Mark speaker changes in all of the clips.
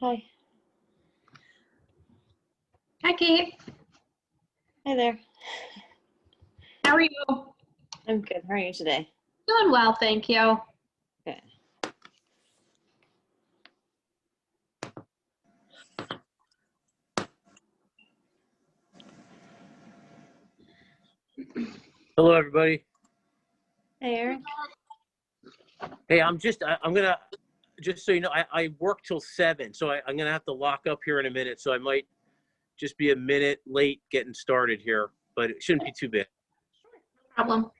Speaker 1: Hi.
Speaker 2: Hi, Kate.
Speaker 1: Hi there.
Speaker 2: How are you?
Speaker 1: I'm good. How are you today?
Speaker 2: Doing well, thank you.
Speaker 1: Good.
Speaker 3: Hello, everybody.
Speaker 1: Hey, Eric.
Speaker 3: Hey, I'm gonna, just so you know, I work till 7, so I'm gonna have to lock up here in a minute, so I might just be a minute late getting started here, but it shouldn't be too bad.
Speaker 2: No problem.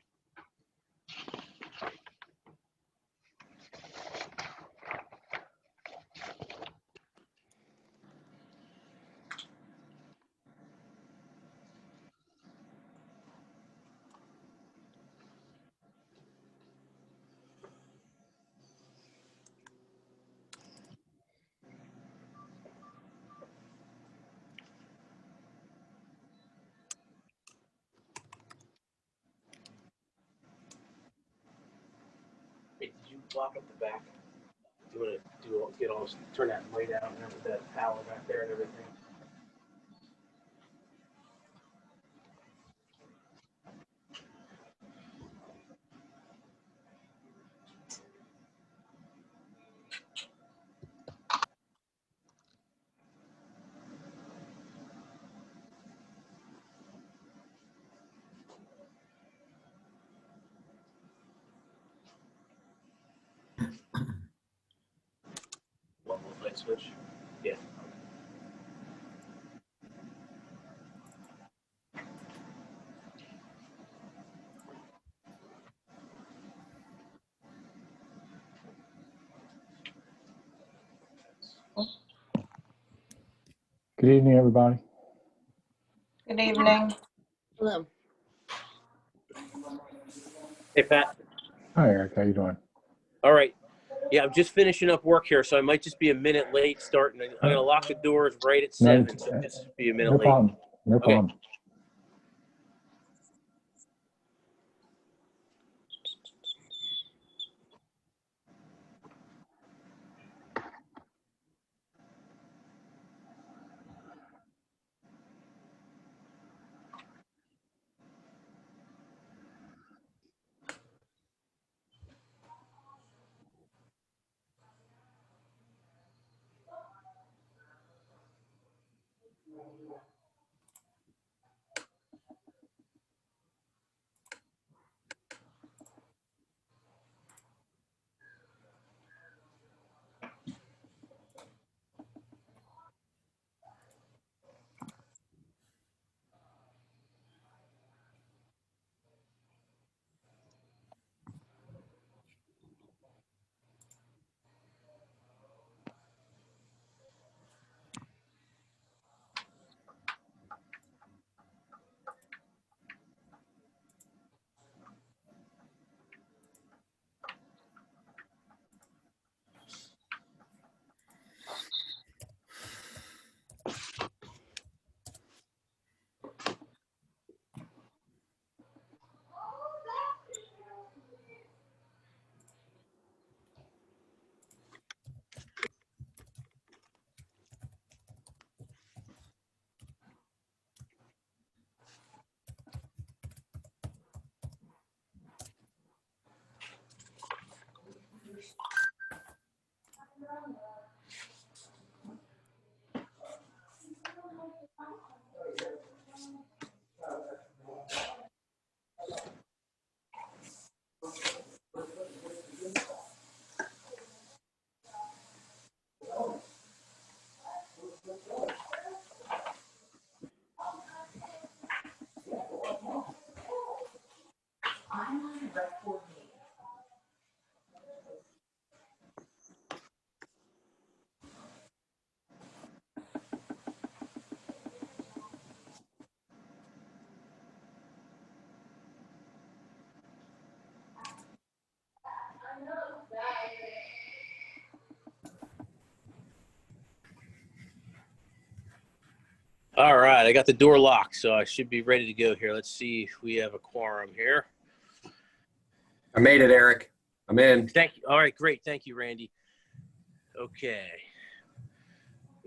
Speaker 3: Hey, did you lock up the back? Do you want to turn that light out and have that power back there and everything? One more light switch? Yeah.
Speaker 4: Good evening, everybody.
Speaker 5: Good evening.
Speaker 1: Hello.
Speaker 3: Hey, Pat.
Speaker 4: Hi, Eric. How you doing?
Speaker 3: All right. Yeah, I'm just finishing up work here, so I might just be a minute late starting. I'm gonna lock the doors right at 7, so just be a minute
Speaker 4: No
Speaker 3: late.
Speaker 4: problem. No
Speaker 3: Okay.
Speaker 4: problem.
Speaker 3: All right, I got the door locked, so I should be ready to go here. Let's see if we have a quorum here.
Speaker 6: I made it, Eric. I'm in.
Speaker 3: Thank you. All right, great. Thank you, Randy. Okay.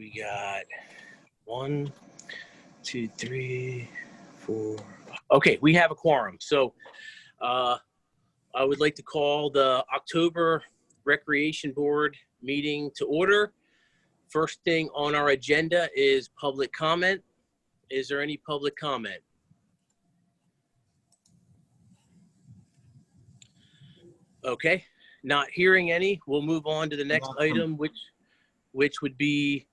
Speaker 3: We got 1, 2, 3, 4. Okay, we have a quorum. So I would like to call the October Recreation Board meeting to order. First thing on our agenda is public comment. Is there any public comment? Okay, not hearing any. We'll move on to the next item, which would be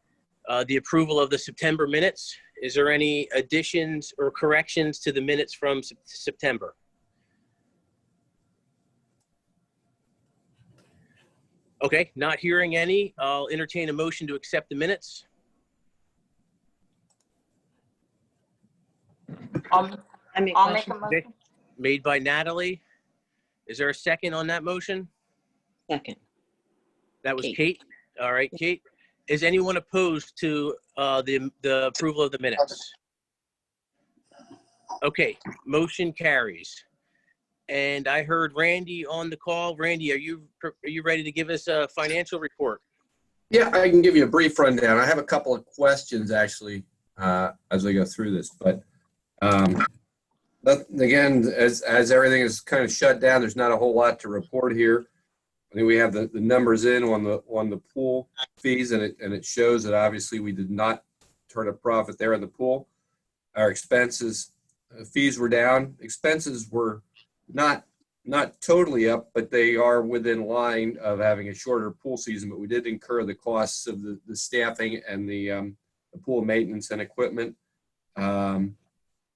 Speaker 3: the approval of the September minutes. Is there any additions or corrections to the minutes from September? Okay, not hearing any. I'll entertain a motion to accept the minutes.
Speaker 5: I'll
Speaker 1: I make
Speaker 5: I'll make a
Speaker 1: motion.
Speaker 5: motion.
Speaker 3: Made by Natalie. Is there a second on that motion?
Speaker 1: Second.
Speaker 3: That was
Speaker 1: Kate.
Speaker 3: Kate. All right, Kate. Is anyone opposed to the approval of the minutes? Okay, motion carries. And I heard Randy on the call. Randy, are you ready to give us a financial report?
Speaker 6: Yeah, I can give you a brief rundown. I have a couple of questions actually as we go through this, but again, as everything is kind of shut down, there's not a whole lot to report here. I think we have the numbers in on the pool fees, and it shows that obviously we did not turn a profit there in the pool. Our expenses, fees were down. Expenses were not totally up, but they are within line of having a shorter pool season. But we did incur the costs of the staffing and the pool maintenance and equipment.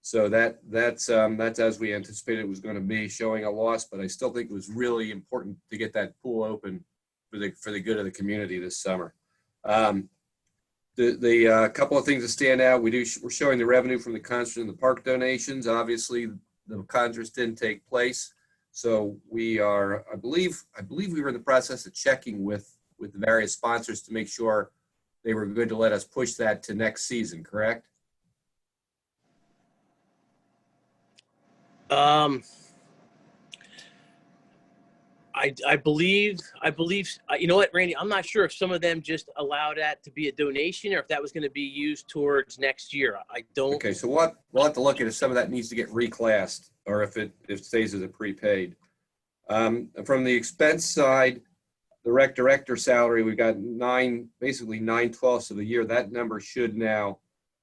Speaker 6: So that's as we anticipated it was going to be, showing a loss. But I still think it was really important to get that pool open for the good of the community this summer. The couple of things that stand out, we're showing the revenue from the concert and the park donations. Obviously, the concerts didn't take place, so we are, I believe we were in the process of checking with the various sponsors to make sure they were good to let us push that to next season. Correct?
Speaker 3: I believe, you know what, Randy, I'm not sure if some of them just allowed that to be a donation or if that was going to be used towards next year. I don't.
Speaker 6: Okay, so we'll have to look at if some of that needs to get reclassed or if it stays as a prepaid. From the expense side, the rec director salary, we've got basically 9/12 of the year. That number should now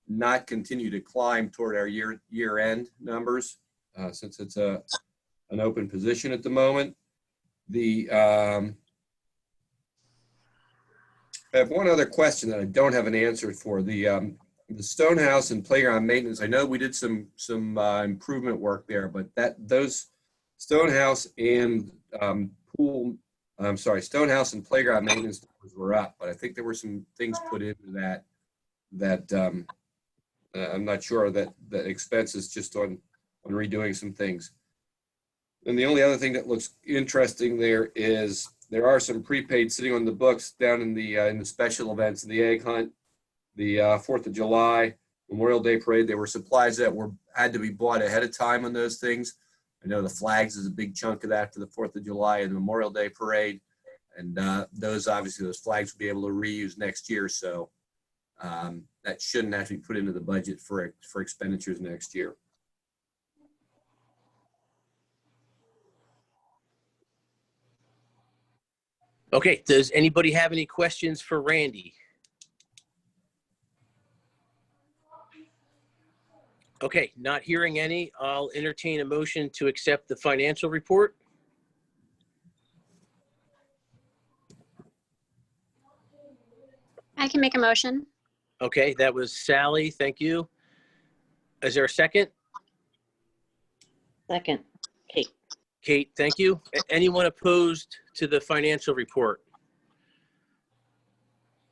Speaker 6: not continue to climb toward our year-end numbers since it's an open position at the moment. I have one other question that I don't have an answer for. The Stonehouse and playground maintenance. I know we did some improvement work there, but those Stonehouse and Stonehouse and playground maintenance numbers were up, but I think there were some things put into that I'm not sure that expenses just on redoing some things. And the only other thing that looks interesting there is there are some prepaid sitting on the books down in the special events, the egg hunt, the 4th of July, Memorial Day parade. There were supplies that had to be bought ahead of time on those things. I know the flags is a big chunk of that for the 4th of July and the Memorial Day parade. And those flags will be able to reuse next year. So that shouldn't have to be put into the budget for expenditures next year.
Speaker 3: Okay, does anybody have any questions for Randy? Okay, not hearing any, I'll entertain a motion to accept the financial report.
Speaker 7: I can make a motion.
Speaker 3: Okay, that was Sally, thank you. Is there a second?
Speaker 1: Second. Kate.
Speaker 3: Kate, thank you. Anyone opposed to the financial report?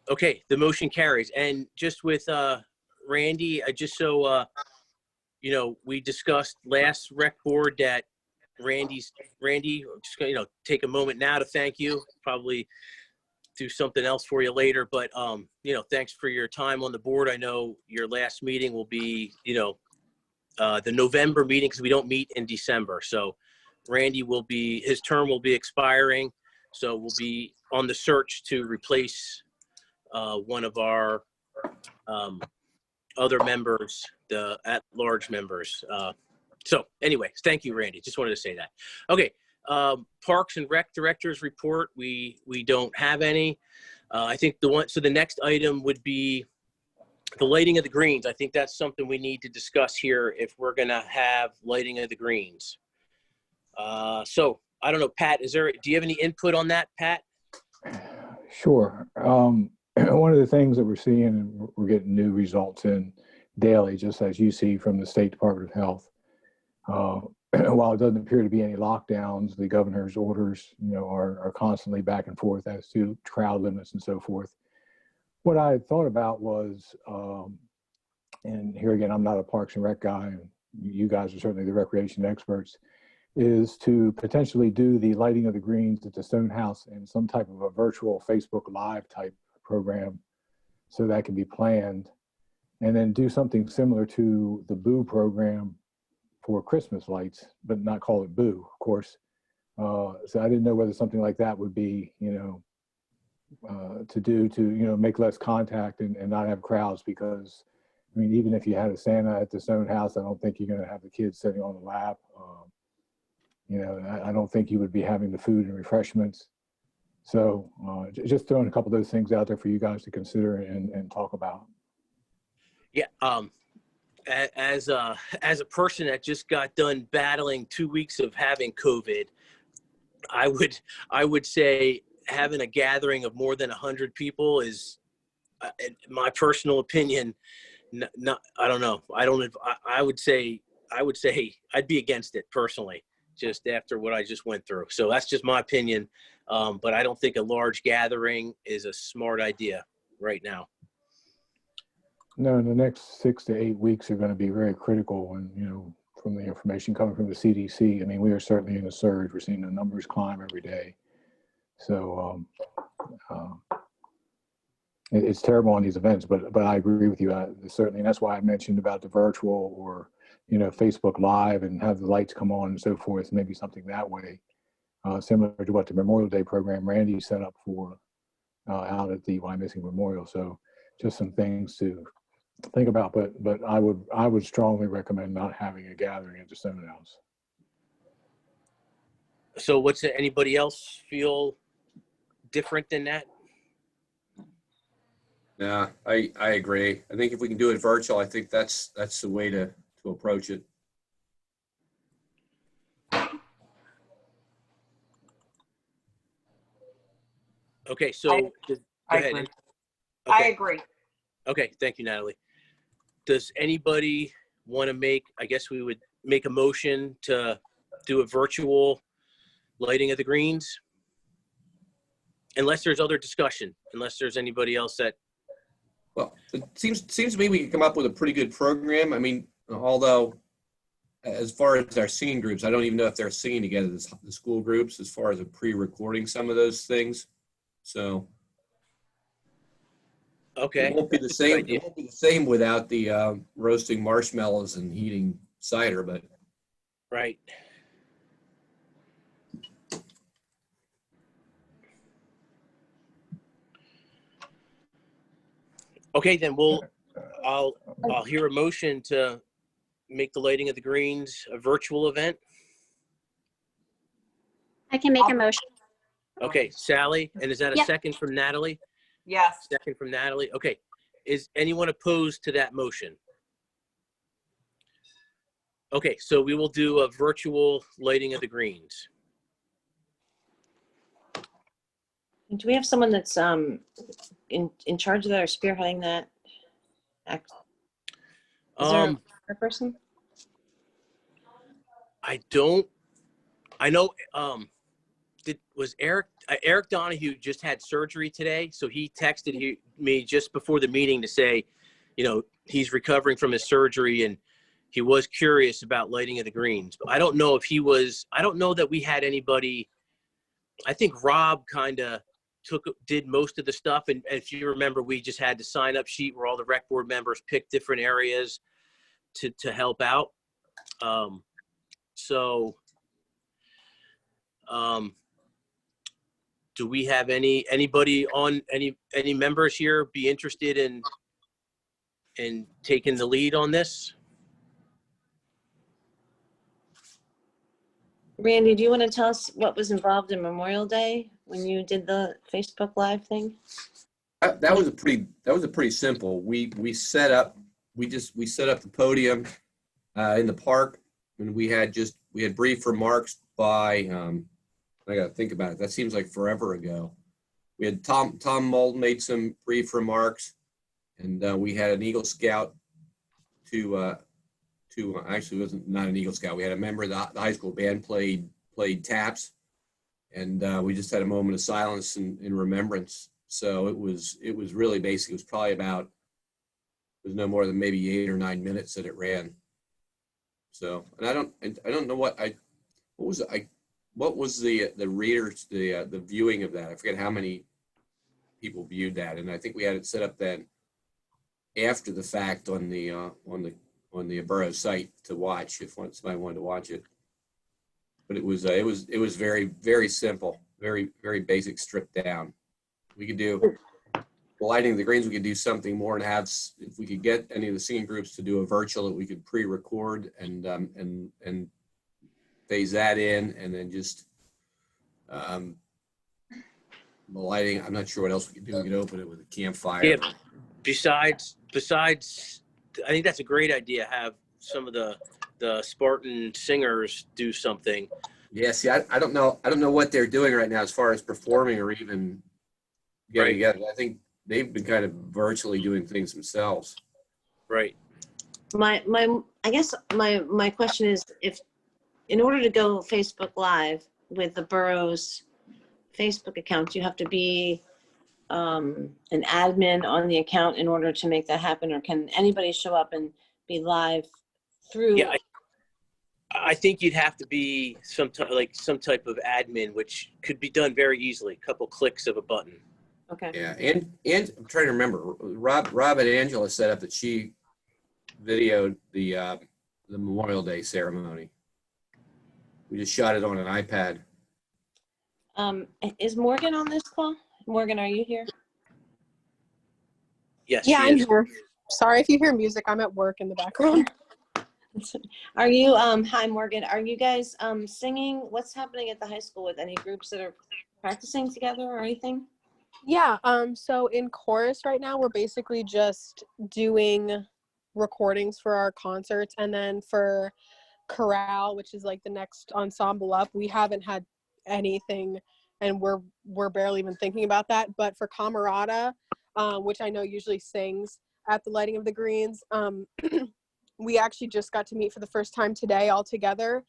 Speaker 3: Okay, the motion carries. And just with Randy, we discussed last rec board that Randy, just take a moment now to thank you. Probably do something else for you later, but thanks for your time on the board. I know your last meeting will be, the November meeting because we don't meet in December. So Randy his term will be expiring. So we'll be on the search to replace one of our other members, the at-large members. So anyways, thank you, Randy. Just wanted to say that. Okay, Parks and Rec Directors report, we don't have any. I think the next item would be the lighting of the greens. I think that's something we need to discuss here if we're gonna have lighting of the greens. So I don't know, Pat, do you have any input on that, Pat?
Speaker 4: Sure. One of the things that we're seeing, and we're getting new results in daily, just as you see from the State Department of Health. While it doesn't appear to be any lockdowns, the governor's orders, are constantly back and forth as to crowd limits and so forth. What I had thought about was, and here again, I'm not a Parks and Rec guy, and you guys are certainly the recreation experts, is to potentially do the lighting of the greens at the Stone House in some type of a virtual Facebook Live type program, so that can be planned, and then do something similar to the Boo program for Christmas lights, but not call it Boo, of course. So I didn't know whether something like that would be, to do to, make less contact and not have crowds, because, I mean, even if you had a Santa at the Stone House, I don't think you're going to have the kids sitting on the lap. I don't think you would be having the food and refreshments. So just throwing a couple of those things out there for you guys to consider and talk about.
Speaker 3: Yeah. As a person that just got done battling 2 weeks of having COVID, I would say having a gathering of more than 100 people is, in my personal opinion, not. I don't know. I would say I'd be against it personally, just after what I just went through. So that's just my opinion. But I don't think a large gathering is a smart idea right now.
Speaker 4: No, the next 6 to 8 weeks are going to be very critical. And, from the information coming from the CDC, I mean, we are certainly in a surge. We're seeing the numbers climb every day. So it's terrible on these events, but I agree with you. Certainly, and that's why I mentioned about the virtual or, Facebook Live and have the lights come on and so forth, maybe something that way, similar to what the Memorial Day program Randy set up for out at the Wyomissing Memorial. So just some things to think about, but I would strongly recommend not having a gathering at the Stone House.
Speaker 3: So anybody else feel different than that?
Speaker 6: Yeah, I agree. I think if we can do it virtual, I think that's the way to approach it.
Speaker 3: Okay, so go ahead.
Speaker 5: agree.
Speaker 3: Okay.
Speaker 5: I agree.
Speaker 3: Okay, thank you, Natalie. Does anybody want to I guess we would make a motion to do a virtual lighting of the greens? Unless there's other discussion, unless there's anybody else that.
Speaker 6: Well, it seems to me we can come up with a pretty good program. I mean, although as far as our singing groups, I don't even know if they're singing together, the school groups, as far as pre-recording some of those things. So
Speaker 3: Okay.
Speaker 6: it won't be the same. It won't be the same without the roasting marshmallows and heating cider, but
Speaker 3: Right. Okay, then I'll hear a motion to make the lighting of the greens a virtual event.
Speaker 2: I can make a motion.
Speaker 3: Okay, Sally, and is that a
Speaker 2: Yep.
Speaker 3: second from Natalie?
Speaker 5: Yes.
Speaker 3: Second from Natalie. Okay. Is anyone opposed to that motion? Okay, so we will do a virtual lighting of the greens.
Speaker 1: Do we have someone that's in charge of that or spearheading that? Is there a person?
Speaker 3: I know, was Eric Donahue just had surgery today. So he texted me just before the meeting to say, he's recovering from his surgery and he was curious about lighting of the greens. But I don't know that we had anybody. I think Rob kind of did most of the stuff. And if you remember, we just had the sign up sheet where all the rec board members picked different areas to help out. Do we have anybody on any members here be interested in taking the lead on this.
Speaker 1: Randy, do you want to tell us what was involved in Memorial Day when you did the Facebook Live thing?
Speaker 6: That was a pretty simple. We set up the podium in the park, and we had brief remarks by I got to think about it. That seems like forever ago. We had Tom Mould made some brief remarks, and we had an Eagle Scout actually it wasn't not an Eagle Scout. We had a member of the high school band played taps, and we just had a moment of silence in remembrance. So it was really basic. It was probably it was no more than maybe 8 or 9 minutes that it ran. So, and I don't know what was the readers, the viewing of that. I forget how many people viewed that, and I think we had it set up then after the fact on the borough site to watch if somebody wanted to watch it. But it was very, very simple, very, very basic, stripped down. We could do lighting of the greens. We could do something more and have, if we could get any of the singing groups to do a virtual that we could pre-record and phase that in, and then just the lighting. I'm not sure what else we could do. We could open it with a campfire.
Speaker 3: Yeah. Besides, I think that's a great idea. Have some of the Spartan singers do something.
Speaker 6: Yeah. See, I don't know what they're doing right now as far as performing or even getting together. I think they've been kind of virtually doing things themselves.
Speaker 3: Right.
Speaker 1: I guess my question is, if in order to go Facebook Live with the borough's Facebook account, you have to be an admin on the account in order to make that happen, or can anybody show up and be live through?
Speaker 3: Yeah, I think you'd have to be some type of admin, which could be done very easily. A couple clicks of a button.
Speaker 1: Okay.
Speaker 6: Yeah, and I'm trying to remember. Rob and Angela set up that she videoed the Memorial Day ceremony. We just shot it on an iPad.
Speaker 1: Is Morgan on this call? Morgan, are you here?
Speaker 3: Yes.
Speaker 7: Yeah,
Speaker 3: she
Speaker 7: I'm
Speaker 3: is.
Speaker 7: here. Sorry if you hear music. I'm at work in the background.
Speaker 1: Are you, hi Morgan, are you guys singing? What's happening at the high school with any groups that are practicing together or anything?
Speaker 7: Yeah, so in chorus right now, we're basically just doing recordings for our concerts, and then for chorale, which is like the next ensemble up, we haven't had anything, and we're barely even thinking about that. But for Camerata, which I know usually sings at the lighting of the greens, we actually just got to meet for the first time today all together.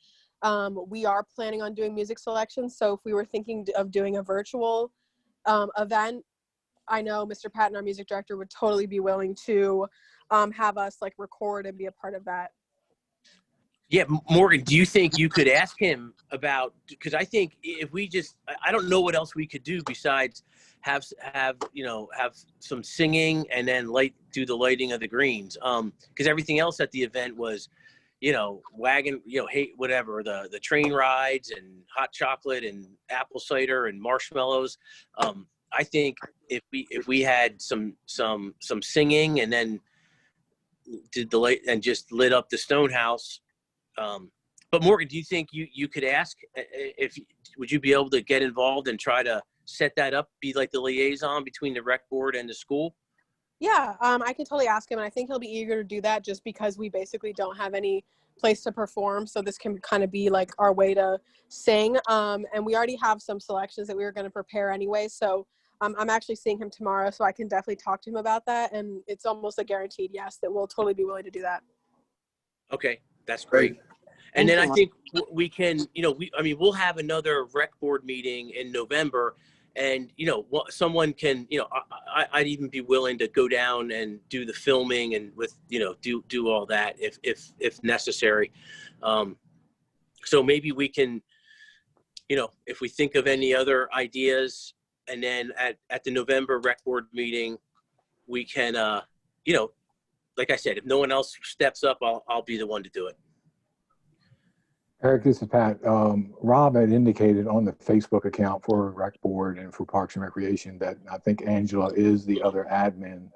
Speaker 7: We are planning on doing music selections, so if we were thinking of doing a virtual event, I know Mr. Patton, our music director, would totally be willing to have us like record and be a part of that.
Speaker 3: Yeah, Morgan, do you think you could ask him about, because I think if we just, I don't know what else we could do besides have some singing and then do the lighting of the greens. Because everything else at the event was, wagon, whatever, the train rides and hot chocolate and apple cider and marshmallows. I think if we had some singing and then did the light and just lit up the Stone House. But Morgan, do you think you could ask would you be able to get involved and try to set that up, be like the liaison between the rec board and the school?
Speaker 7: Yeah, I can totally ask him, and I think he'll be eager to do that just because we basically don't have any place to perform. So this can kind of be like our way to sing. And we already have some selections that we were going to prepare anyway. So I'm actually seeing him tomorrow, so I can definitely talk to him about that. And it's almost a guaranteed yes that we'll totally be willing to do that.
Speaker 3: Okay, that's great. And then I think we can, we'll have another rec board meeting in November, and someone can, I'd even be willing to go down and do the filming and do all that if necessary. So maybe we can, if we think of any other ideas, and then at the November rec board meeting, we can, like I said, if no one else steps up, I'll be the one to do it.
Speaker 4: Eric, this is Pat. Rob had indicated on the Facebook account for Rec Board and for Parks and Recreation that I think Angela is the other admin.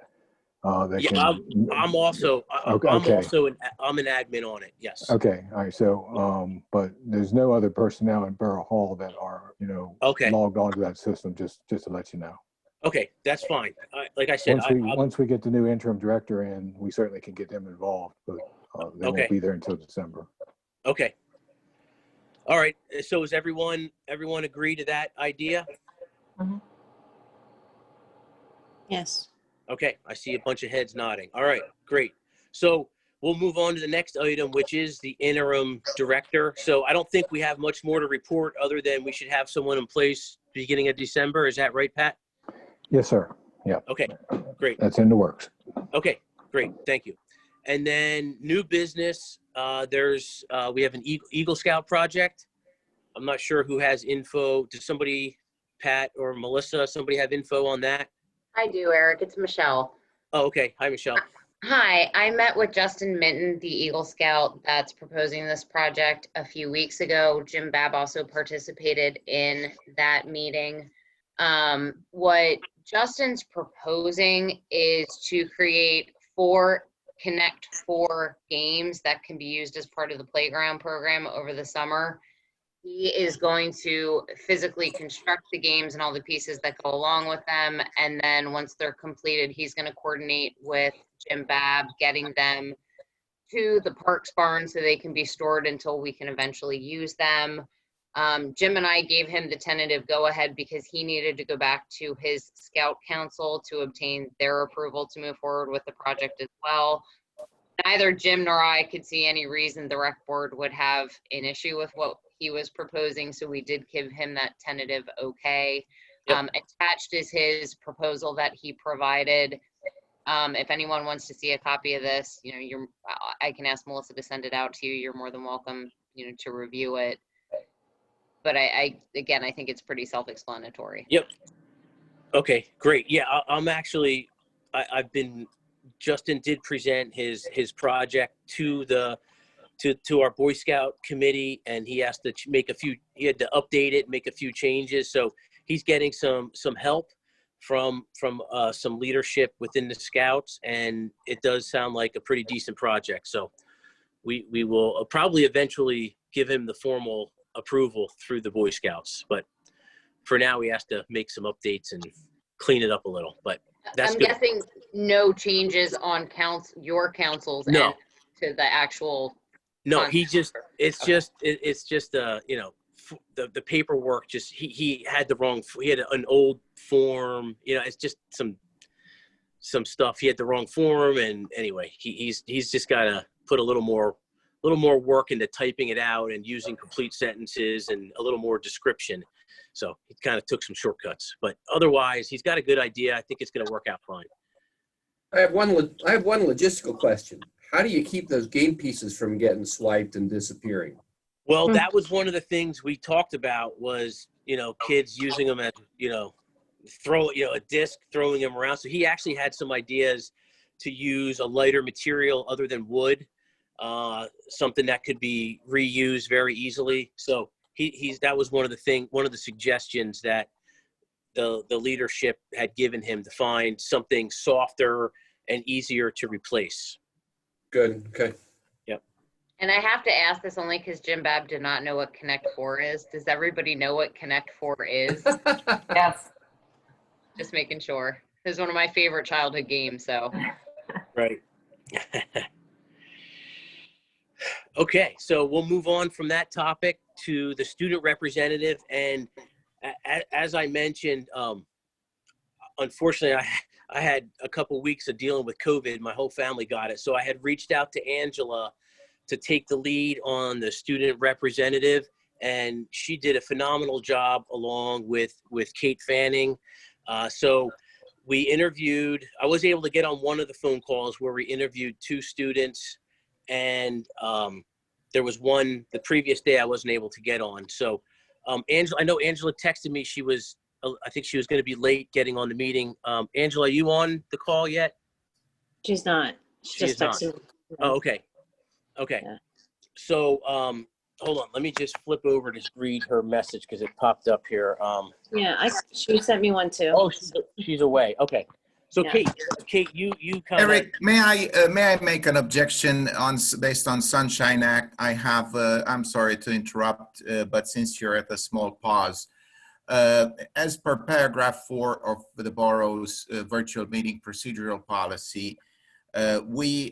Speaker 4: that
Speaker 3: Yeah,
Speaker 4: can.
Speaker 3: I'm also,
Speaker 4: Okay,
Speaker 3: I'm
Speaker 4: okay.
Speaker 3: also I'm an admin on it. Yes.
Speaker 4: Okay, all right. So, but there's no other personnel in Borough Hall that are,
Speaker 3: Okay.
Speaker 4: logged onto that system. Just to let you know.
Speaker 3: Okay, that's fine. Like I said,
Speaker 4: Once we get the new interim director in, we certainly can get them involved, but they
Speaker 3: Okay.
Speaker 4: won't be there until December.
Speaker 3: Okay. All right. So is everyone agree to that idea?
Speaker 1: Yes.
Speaker 3: Okay. I see a bunch of heads nodding. All right. Great. So we'll move on to the next item, which is the interim director. So I don't think we have much more to report other than we should have someone in place beginning of December. Is that right, Pat?
Speaker 4: Yes, sir. Yeah.
Speaker 3: Okay. Great.
Speaker 4: That's in the works.
Speaker 3: Okay, great. Thank you. And then new business, we have an Eagle Scout project. I'm not sure who has info. Does somebody, Pat or Melissa, somebody have info on that?
Speaker 8: I do, Eric. It's Michelle.
Speaker 3: Oh, okay. Hi, Michelle.
Speaker 8: Hi, I met with Justin Minton, the Eagle Scout that's proposing this project a few weeks ago. Jim Babb also participated in that meeting. What Justin's proposing is to create 4 Connect 4 games that can be used as part of the playground program over the summer. He is going to physically construct the games and all the pieces that go along with them. And then once they're completed, he's going to coordinate with Jim Babb, getting them to the Parks barn so they can be stored until we can eventually use them. Jim and I gave him the tentative go-ahead because he needed to go back to his Scout Council to obtain their approval to move forward with the project as well. Neither Jim nor I could see any reason the rec board would have an issue with what he was proposing, so we did give him that tentative okay.
Speaker 3: Yep.
Speaker 8: Attached is his proposal that he provided. If anyone wants to see a copy of this, I can ask Melissa to send it out to you. You're more than welcome, to review it. But again, I think it's pretty self-explanatory.
Speaker 3: Yep. Okay, great. Yeah, Justin did present his project to our Boy Scout committee, and he has to he had to update it, make a few changes. So he's getting some help from some leadership within the Scouts, and it does sound like a pretty decent project. So we will probably eventually give him the formal approval through the Boy Scouts, but for now he has to make some updates and clean it up a little. But that's
Speaker 8: I'm
Speaker 3: good.
Speaker 8: guessing no changes on your council's
Speaker 3: No.
Speaker 8: end to the actual.
Speaker 3: No,
Speaker 8: concept.
Speaker 3: it's just the paperwork. Just he had an old form. It's just some stuff. He had the wrong form, and anyway, he's just got to put a little more work into typing it out and using complete sentences and a little more description. So he kind of took some shortcuts, but otherwise he's got a good idea. I think it's going to work out fine.
Speaker 6: I have one logistical question. How do you keep those game pieces from getting swiped and disappearing?
Speaker 3: Well, that was one of the things we talked about was, kids using them as, a disc, throwing them around. So he actually had some ideas to use a lighter material other than wood, something that could be reused very easily. So that was one of the suggestions that the leadership had given him, to find something softer and easier to replace.
Speaker 6: Good. Okay.
Speaker 3: Yep.
Speaker 8: And I have to ask this only because Jim Babb did not know what Connect 4 is. Does everybody know what Connect 4 is?
Speaker 5: Yes.
Speaker 8: Just making sure. This is one of my favorite childhood games, so.
Speaker 3: Right. Okay, so we'll move on from that topic to the student representative. And as I mentioned, unfortunately, I had a couple weeks of dealing with COVID. My whole family got it. So I had reached out to Angela to take the lead on the student representative, and she did a phenomenal job along with Kate Fanning. So we interviewed, I was able to get on one of the phone calls where we interviewed 2 students, and there was one the previous day I wasn't able to get on. So I know Angela texted me. I think she was going to be late getting on the meeting. Angela, are you on the call yet?
Speaker 1: She's not.
Speaker 3: She is not.
Speaker 1: texted.
Speaker 3: Oh, okay. Okay.
Speaker 1: Yeah.
Speaker 3: So hold on. Let me just flip over to read her message because it popped up here.
Speaker 1: Yeah, she sent me one too.
Speaker 3: Oh, she's away. Okay. So
Speaker 1: Yeah.
Speaker 3: Kate, you kind of,
Speaker 9: Eric, may I make an objection based on Sunshine Act? I have, I'm sorry to interrupt, but since you're at a small pause, as per paragraph 4 of the borough's virtual meeting procedural policy,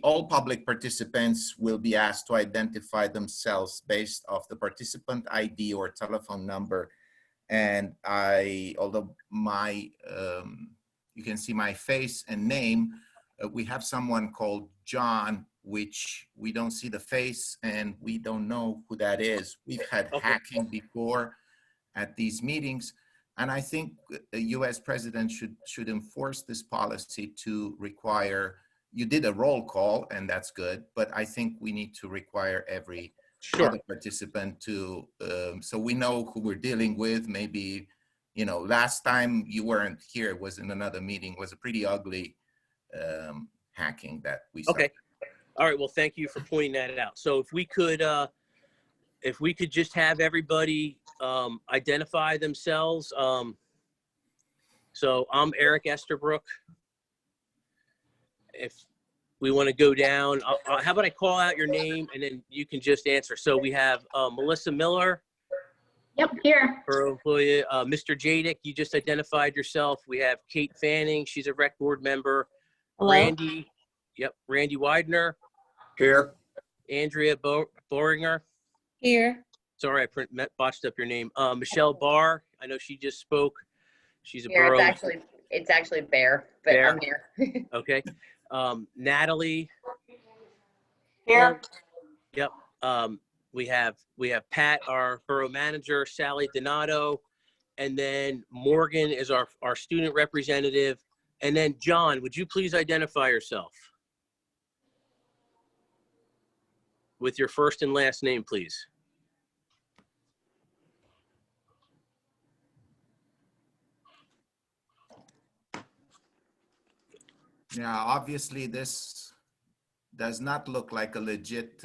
Speaker 9: all public participants will be asked to identify themselves based off the participant ID or telephone number. And although you can see my face and name, we have someone called John, which we don't see the face and we don't know who that is. We've had hacking before at these meetings. And I think the US president should enforce this policy to require, you did a roll call and that's good, but I think we need to require every other participant to, so we know who we're dealing with. Maybe, you know, last time you weren't here, it was in another meeting, was a pretty ugly hacking that we saw.
Speaker 3: Okay. All right. Well, thank you for pointing that out. So if we could just have everybody identify themselves. So I'm Eric Esterbrook. If we want to go down, how about I call out your name and then you can just answer. So we have Melissa Miller.
Speaker 2: Yep, here.
Speaker 3: Borough employee. Mr. Jadick, you just identified yourself. We have Kate Fanning. She's a rec board member.
Speaker 1: Hello?
Speaker 3: Randy. Yep. Randy Widener.
Speaker 6: Here.
Speaker 3: Andrea Boringer.
Speaker 1: Here.
Speaker 3: Sorry, I botched up your name. Michelle Barr. I know she just spoke. She's a
Speaker 8: Here,
Speaker 3: borough.
Speaker 8: it's actually Bear, but
Speaker 3: Bear.
Speaker 8: I'm here.
Speaker 3: Okay. Natalie.
Speaker 5: Here.
Speaker 3: Yep. We have Pat, our borough manager, Sally Donato, and then Morgan is our student representative. And then John, would you please identify yourself with your first and last name, please?
Speaker 9: Yeah, obviously this does not look like a legit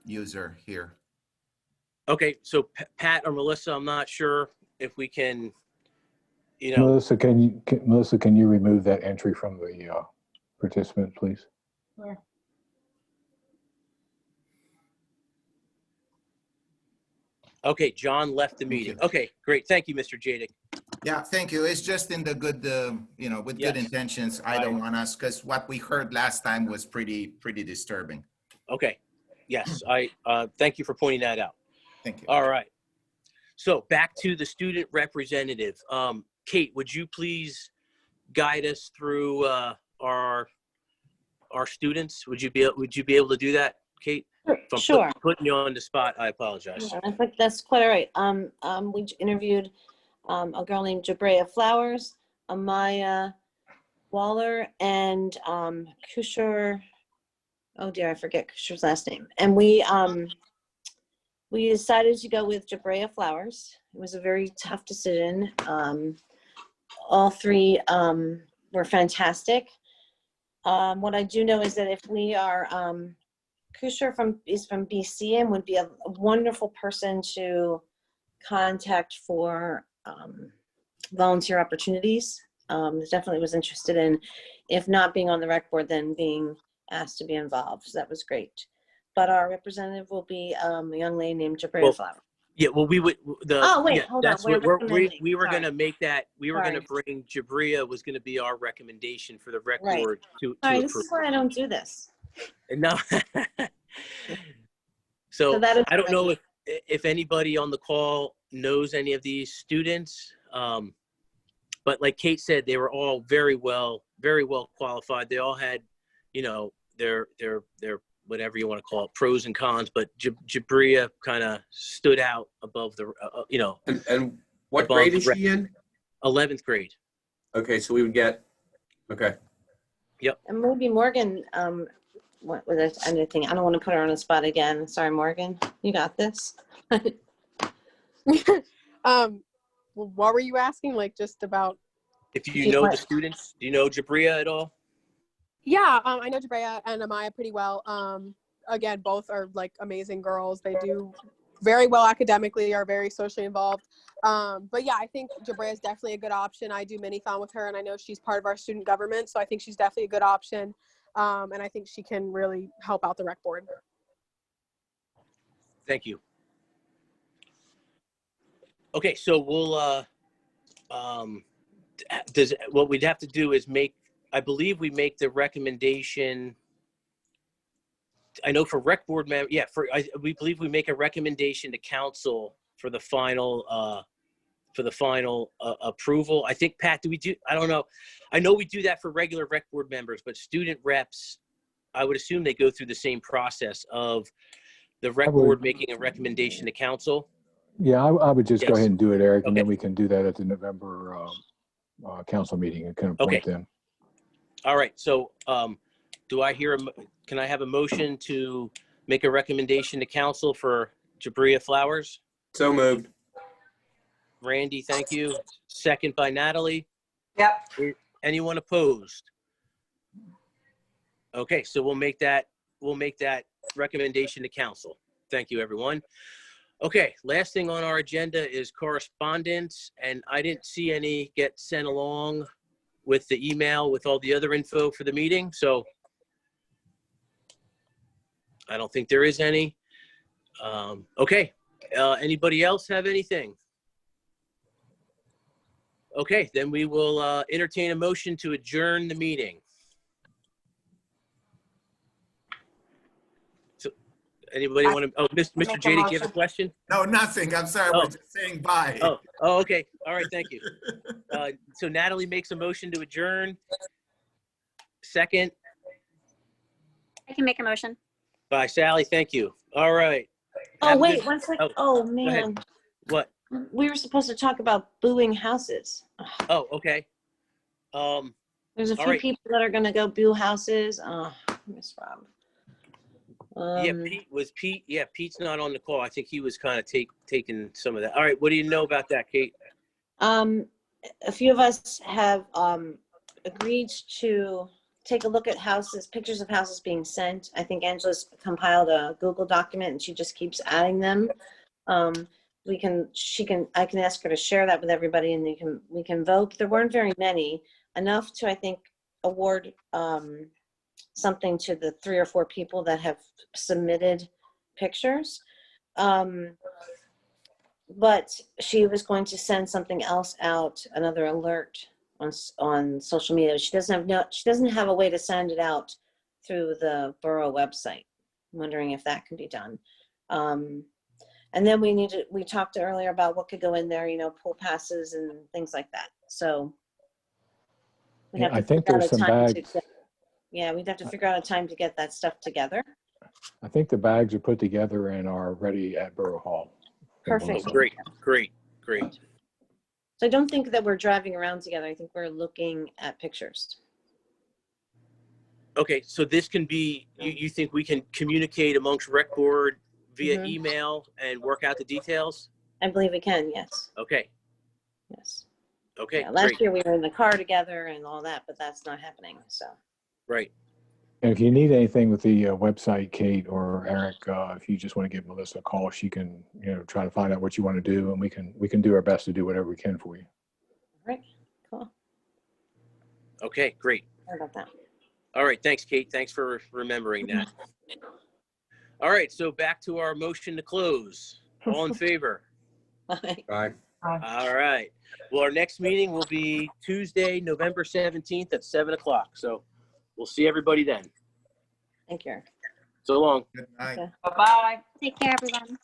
Speaker 9: user here.
Speaker 3: Okay, so Pat or Melissa, I'm not sure if we can, you know.
Speaker 4: Melissa, can you remove that entry from the participant, please?
Speaker 2: Sure.
Speaker 3: Okay, John left the meeting. Okay, great. Thank you, Mr. Jadick.
Speaker 9: Yeah, thank you. It's just in the good, you know, with good
Speaker 3: Yes.
Speaker 9: intentions. I don't want us, because what we heard last time was pretty disturbing.
Speaker 3: Okay, yes, thank you for pointing that out.
Speaker 9: Thank you.
Speaker 3: All right. So back to the student representative. Kate, would you please guide us through our students? Would you be able to do that, Kate? If I'm
Speaker 1: Sure.
Speaker 3: putting you on the spot, I apologize.
Speaker 1: Yeah, I think that's quite all right. We interviewed a girl named Jabrea Flowers, Amaya Waller, and Kushar. Oh dear, I forget Kushar's last name. And we decided to go with Jabrea Flowers. It was a very tough decision. All three were fantastic. What I do know is that if we are Kushar is from BC and would be a wonderful person to contact for volunteer opportunities. Definitely was interested in, if not being on the rec board, then being asked to be involved. So that was great. But our representative will be a young lady named Jabrea Flower.
Speaker 3: Yeah, well, we would.
Speaker 1: Oh, wait,
Speaker 3: yeah,
Speaker 1: hold on.
Speaker 3: that's what we were going to
Speaker 1: Sorry.
Speaker 3: make that. We were going to
Speaker 1: Sorry.
Speaker 3: bring Jabrea was going to be our recommendation for the rec
Speaker 1: Right.
Speaker 3: board to
Speaker 1: All right,
Speaker 3: approve.
Speaker 1: this is why I don't do this.
Speaker 3: No. So
Speaker 1: that is
Speaker 3: I don't know if anybody on the call knows any of these students, but like Kate said, they were all very well qualified. They all had, you know, their whatever you want to call it, pros and cons. But Jabrea kind of stood out above the, you know.
Speaker 6: And what grade is she in?
Speaker 3: 11th grade.
Speaker 6: Okay, so we would get, okay.
Speaker 3: Yep.
Speaker 1: And maybe Morgan, what was anything? I don't want to put her on the spot again. Sorry, Morgan, you got this.
Speaker 7: What were you asking? Like just about?
Speaker 3: If you know the students, do you know Jabrea at all?
Speaker 7: Yeah, I know Jabrea and Amaya pretty well. Again, both are like amazing girls. They do very well academically, are very socially involved. But yeah, I think Jabrea is definitely a good option. I do mini-thon with her, and I know she's part of our student government, so I think she's definitely a good option. And I think she can really help out the rec board.
Speaker 3: Thank you. Okay, so we'll, what we'd have to do is I believe we make the recommendation. I know for rec board member, yeah, we believe we make a recommendation to council for the final approval. I think, Pat, I don't know. I know we do that for regular rec board members, but student reps, I would assume they go through the same process of the rec board making a recommendation to council.
Speaker 4: Yeah, I would just go
Speaker 3: Yes.
Speaker 4: ahead and do it, Eric, and
Speaker 3: Okay.
Speaker 4: then we can do that at the November council meeting and kind of appoint them.
Speaker 3: All right, so can I have a motion to make a recommendation to council for Jabrea Flowers?
Speaker 6: So moved.
Speaker 3: Randy, thank you. Second by Natalie.
Speaker 5: Yep.
Speaker 3: Anyone opposed? Okay, so we'll make that recommendation to council. Thank you, everyone. Okay, last thing on our agenda is correspondence, and I didn't see any get sent along with the email with all the other info for the meeting, so I don't think there is any. Okay, anybody else have anything? Okay, then we will entertain a motion to adjourn the meeting. So, anybody want to? Oh, Mr.
Speaker 5: Make a
Speaker 3: JD, do you have a
Speaker 5: motion.
Speaker 3: question?
Speaker 9: No, nothing. I'm sorry.
Speaker 3: Oh.
Speaker 9: We're just saying bye.
Speaker 3: Oh, okay. All right, thank you. So Natalie makes a motion to adjourn. Second
Speaker 10: I can make a motion.
Speaker 3: by Sally. Thank you. All right.
Speaker 1: Oh,
Speaker 3: Have a
Speaker 1: wait,
Speaker 3: good-
Speaker 1: 1 second.
Speaker 3: oh,
Speaker 1: Oh,
Speaker 3: ahead.
Speaker 1: man.
Speaker 3: What?
Speaker 1: We were supposed to talk about booing houses.
Speaker 3: Oh, okay.
Speaker 1: There's a
Speaker 3: All
Speaker 1: few
Speaker 3: right.
Speaker 1: people that are gonna go boo houses. Oh, Miss Rob.
Speaker 3: Yeah, Pete. Yeah, Pete's not on the call. I think he was kind of taking some of that. All right. What do you know about that, Kate?
Speaker 1: A few of us have agreed to take a look at houses, pictures of houses being sent. I think Angela's compiled a Google document and she just keeps adding them. I can ask her to share that with everybody and we can vote. There weren't very many, enough to, I think, award something to the 3 or 4 people that have submitted pictures. But she was going to send something else out, another alert on social media. She doesn't have a way to send it out through the borough website. I'm wondering if that can be done. And then we talked earlier about what could go in there, pool passes and things like that. So we'd have to
Speaker 4: I think
Speaker 1: figure out
Speaker 4: there's
Speaker 1: a
Speaker 4: some
Speaker 1: time
Speaker 4: bags.
Speaker 1: we'd have to figure out a time to get that stuff together.
Speaker 4: I think the bags are put together and are ready at Borough Hall.
Speaker 1: Perfect.
Speaker 3: Oh, great.
Speaker 1: So I don't think that we're driving around together. I think we're looking at pictures.
Speaker 3: Okay, so this can be, you think we can communicate amongst rec board via
Speaker 1: Mhm.
Speaker 3: email and work out the details?
Speaker 1: I believe we can, yes.
Speaker 3: Okay,
Speaker 1: Yes.
Speaker 3: okay,
Speaker 1: Yeah, last
Speaker 3: great,
Speaker 1: year we were in the car together and all that, but that's not happening. So
Speaker 3: right.
Speaker 4: And if you need anything with the website, Kate or Eric, if you just want to give Melissa a call, she can, try to find out what you want to do, and we can do our best to do whatever we can for you.
Speaker 1: all right, cool.
Speaker 3: Okay, great.
Speaker 1: Sorry about that.
Speaker 3: All right, thanks, Kate. Thanks for remembering that. All right, so back to our motion to close. All in favor?
Speaker 1: Bye.
Speaker 6: Bye.
Speaker 3: All right. Well, our next meeting will be Tuesday, November 17th at 7 o'clock. So we'll see everybody then.
Speaker 1: Thank you.
Speaker 3: So long.
Speaker 9: Good night.
Speaker 1: Okay.
Speaker 5: Bye-bye.
Speaker 10: Take care, everyone.